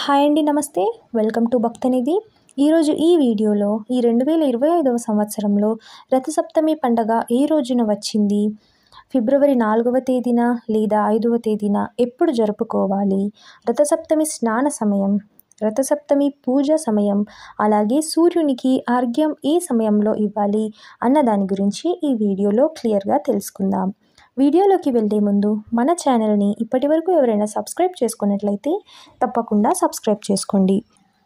Hi అండి, నమస్తే. Welcome to Bhaktanidhi. ఈరోజు ఈ వీడియోలో ఈ 2025వ సంవత్సరంలో రథసప్తమి పండగ ఏ రోజున వచ్చింది, ఫిబ్రవరి 4వ తేదీన లేదా 5వ తేదీన ఎప్పుడు జరుపుకోవాలి, రథసప్తమి స్నాన సమయం, రథసప్తమి పూజ సమయం, అలాగే సూర్యునికి అర్ఘ్యం ఏ సమయంలో ఇవ్వాలి అన్న దాని గురించి ఈ వీడియోలో క్లియర్గా తెలుసుకుందాం. వీడియోలోకి వెళ్ళే ముందు మన ఛానల్ని ఇప్పటివరకు ఎవరైనా సబ్స్క్రైబ్ చేసుకున్నట్లయితే తప్పకుండా సబ్స్క్రైబ్ చేసుకోండి.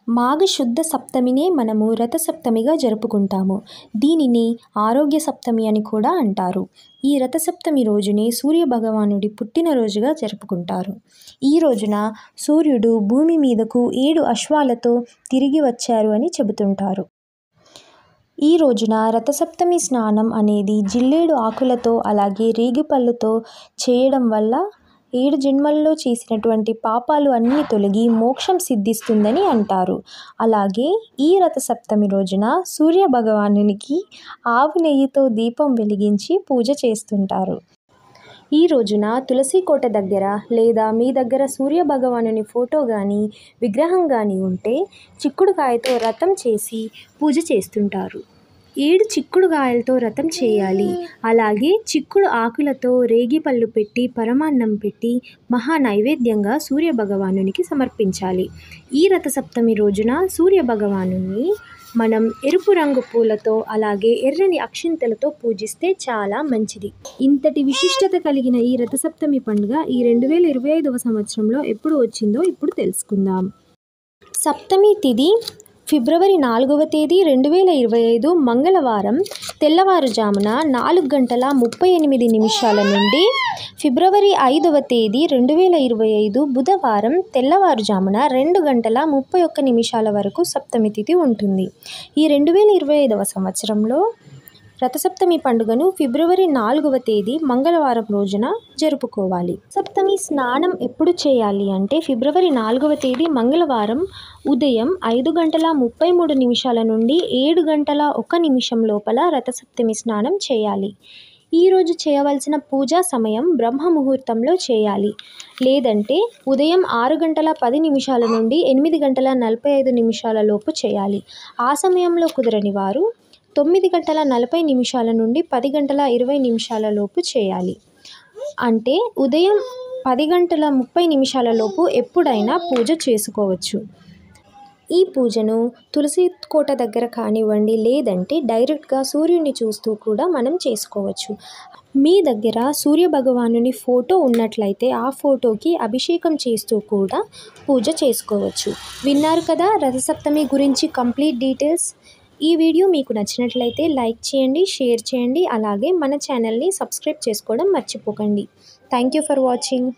మాఘ శుద్ధ సప్తమినే మనము రథసప్తమిగా జరుపుకుంటాము. దీనిని ఆరోగ్య సప్తమి అని కూడా అంటారు. ఈ రథసప్తమి రోజునే సూర్య భగవానుడి పుట్టినరోజుగా జరుపుకుంటారు. ఈ రోజున సూర్యుడు భూమి మీదకు 7 అశ్వాలతో తిరిగి వచ్చారు అని చెబుతుంటారు. ఈ రోజున రథసప్తమి స్నానం అనేది జిల్లేడు ఆకులతో అలాగే రేగిపళ్ళుతో చేయడం వల్ల 7 జన్మల్లో చేసినటువంటి పాపాలు అన్నీ తొలగి మోక్షం సిద్ధిస్తుందని అంటారు. అలాగే ఈ రథసప్తమి రోజున సూర్య భగవానునికి ఆవు నెయ్యితో దీపం వెలిగించి పూజ చేస్తుంటారు. ఈ రోజున తులసి కోట దగ్గర లేదా మీ దగ్గర సూర్య భగవానుని ఫోటో కానీ విగ్రహం కానీ ఉంటే చిక్కుడుకాయతో రథం చేసి పూజ చేస్తుంటారు. 7 చిక్కుడుకాయలతో రథం చేయాలి. అలాగే చిక్కుడు ఆకులతో రేగిపళ్ళు పెట్టి పరమాన్నం పెట్టి మహా నైవేద్యంగా సూర్య భగవానునికి సమర్పించాలి. ఈ రథసప్తమి రోజున సూర్య భగవానుని మనం ఎరుపు రంగు పూలతో అలాగే ఎర్రని అక్షింతలతో పూజిస్తే చాలా మంచిది. ఇంతటి విశిష్టత కలిగిన ఈ రథసప్తమి పండుగ ఈ 2025వ సంవత్సరంలో ఎప్పుడు వచ్చిందో ఇప్పుడు తెలుసుకుందాం. సప్తమి తిథి ఫిబ్రవరి 4వ తేదీ 2025 మంగళవారం తెల్లవారుజామున 4:38 నుండి ఫిబ్రవరి 5వ తేదీ 2025 బుధవారం తెల్లవారుజామున 2:31 వరకు సప్తమి తిథి ఉంటుంది. ఈ 2025వ సంవత్సరంలో రథసప్తమి పండుగను ఫిబ్రవరి 4వ తేదీ మంగళవారం రోజున జరుపుకోవాలి. సప్తమి స్నానం ఎప్పుడు చేయాలి అంటే ఫిబ్రవరి 4వ తేదీ మంగళవారం ఉదయం 5:33 నుండి 7:01 లోపల రథసప్తమి స్నానం చేయాలి. ఈరోజు చేయవలసిన పూజా సమయం బ్రహ్మ ముహూర్తంలో చేయాలి. లేదంటే ఉదయం 6:10 నుండి 8:45 లోపు చేయాలి. ఆ సమయంలో కుదరని వారు 9:40 నుండి 10:20 లోపు చేయాలి. అంటే ఉదయం 10:30 లోపు ఎప్పుడైనా పూజ చేసుకోవచ్చు. ఈ పూజను తులసి కోట దగ్గర కానివ్వండి, లేదంటే డైరెక్ట్గా సూర్యుడిని చూస్తూ కూడా మనం చేసుకోవచ్చు. మీ దగ్గర సూర్య భగవానుని ఫోటో ఉన్నట్లయితే ఆ ఫోటోకి అభిషేకం చేస్తూ కూడా పూజ చేసుకోవచ్చు. విన్నారు కదా రథసప్తమి గురించి కంప్లీట్ డీటెయిల్స్. ఈ వీడియో మీకు నచ్చినట్లయితే లైక్ చేయండి, షేర్ చేయండి, అలాగే మన ఛానల్ని సబ్స్క్రైబ్ చేసుకోవడం మర్చిపోకండి. Thank you for watching.